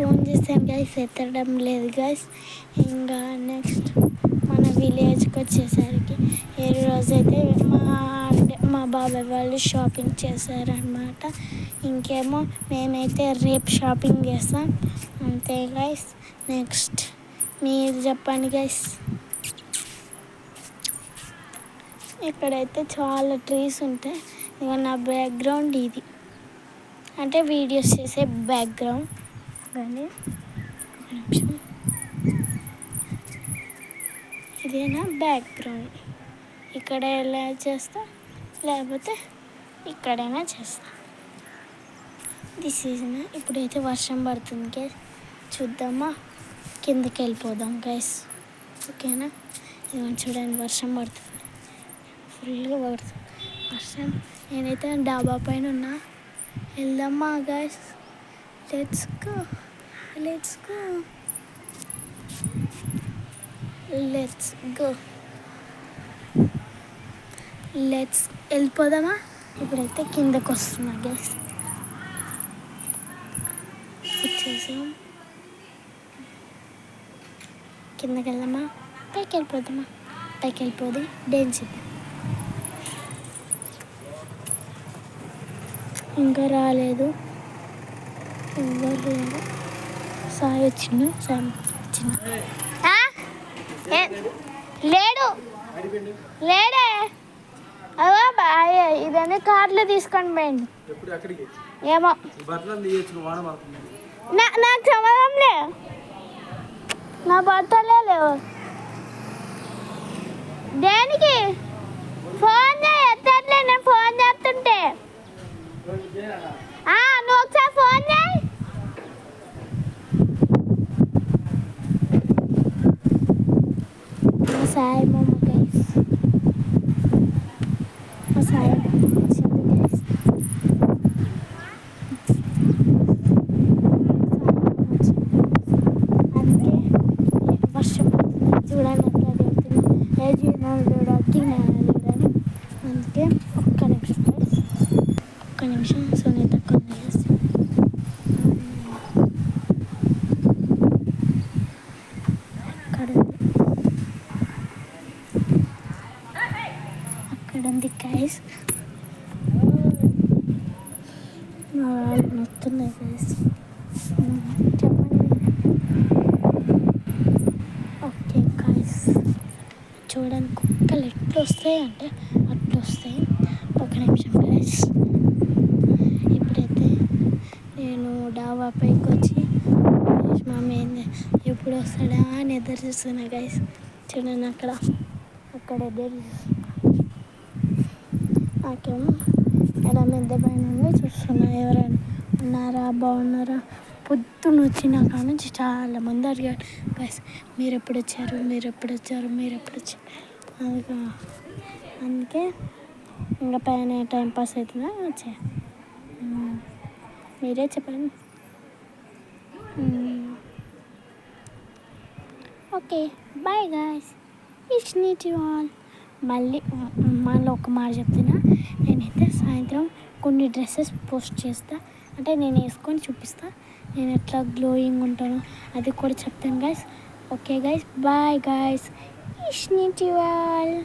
Phone చేశాను guys, ఎత్తడం లేదు గైస్. ఇంకా నెక్స్ట్ మన విలేజ్కి వచ్చేసరికి ఈ రోజైతే మా బాబాయ్ వాళ్ళు షాపింగ్ చేశారనమాట. ఇంకేమో మేమైతే రేపు షాపింగ్ చేస్తాం అంతే గైస్. నెక్స్ట్ మీరు చెప్పండి గైస్. ఇక్కడైతే చాలా ట్రీస్ ఉంటాయి. ఇక నా బ్యాక్గ్రౌండ్ ఇది, అంటే వీడియోస్ చేసే బ్యాక్గ్రౌండ్. కానీ ఇదే నా బ్యాక్గ్రౌండ్. ఇక్కడ ఎలా చేస్తా, లేకపోతే ఇక్కడైనా చేస్తా. దిస్ ఈజ్ నా. ఇప్పుడైతే వర్షం పడుతుంది గైస్, చూద్దామా. కిందకి వెళ్ళిపోదాం గైస్, ఓకేనా. ఇదిగో చూడండి వర్షం పడుతుంది, ఫుల్గా పడుతుంది వర్షం. నేనైతే డాబా పైన ఉన్నా. వెళ్దామా guys, let's go let's go let's go let's వెళ్ళిపోదామా. ఇప్పుడైతే కిందకు వస్తున్నా గైస్, వచ్చేసాం. కిందకి వెళ్దామా, పైకి వెళ్ళిపోదామా. పైకి వెళ్ళిపోదు డెన్సిటీ. ఇంకా రాలేదు ఎవరు లేరు. సాయి వచ్చిండు, సాయి వచ్చిండు. లేడు లేడే. ఇదన్నీ కార్లో తీసుకొని పోయింది. ఏమో నాకు సంబంధం లే, నా బట్టలే లేవు. దేనికి ఫోన్ చేయి, ఎత్తట్లే. నేను ఫోన్ చేస్తుంటే నువ్వు ఒకసారి ఫోన్ చేయి. సాయి మమ్మ గైస్, సాయి వచ్చింది గైస్. అందుకే వర్షం చూడండి అట్లా చెప్తుంది. అందుకే ఒక్క నిమిషం సునీత కొంది. అక్కడ ఉంది గైస్. మా వాళ్ళు నొస్తున్నాయి గైస్, చెప్పండి. ఓకే గైస్, చూడండి కుక్కలు ఎట్లా వస్తాయి అంటే అట్లా వస్తాయి. ఒక నిమిషం గైస్. ఇప్పుడైతే నేను డాబా పైకి వచ్చి మమ్మీ ఎప్పుడు వస్తాడా అని ఎదురు చూస్తున్నా గైస్. చూడండి అక్కడ ఎదురు చూస్తున్నా. నాకేమో ఎలా మిద్దె పైన ఉండి చూస్తున్నా, ఎవరైనా ఉన్నారా, బాగున్నారా. పొద్దున్న వచ్చిన కాడ నుంచి చాలామంది అడిగారు గైస్, మీరు ఎప్పుడు వచ్చారు. అందుకే ఇంకా పైన టైంపాస్ అవుతుందా వచ్చా. మీరే చెప్పండి. Okay bye guys, it's neat you all. మళ్ళీ ఒక మాట చెప్తున్నా, నేనైతే సాయంత్రం కొన్ని డ్రెస్సెస్ పోస్ట్ చేస్తా, అంటే నేను వేసుకొని చూపిస్తా. నేను ఎట్లా గ్లోయింగ్ ఉంటానో అది కూడా చెప్తాను guys. Okay guys, bye guys, it's neat you all.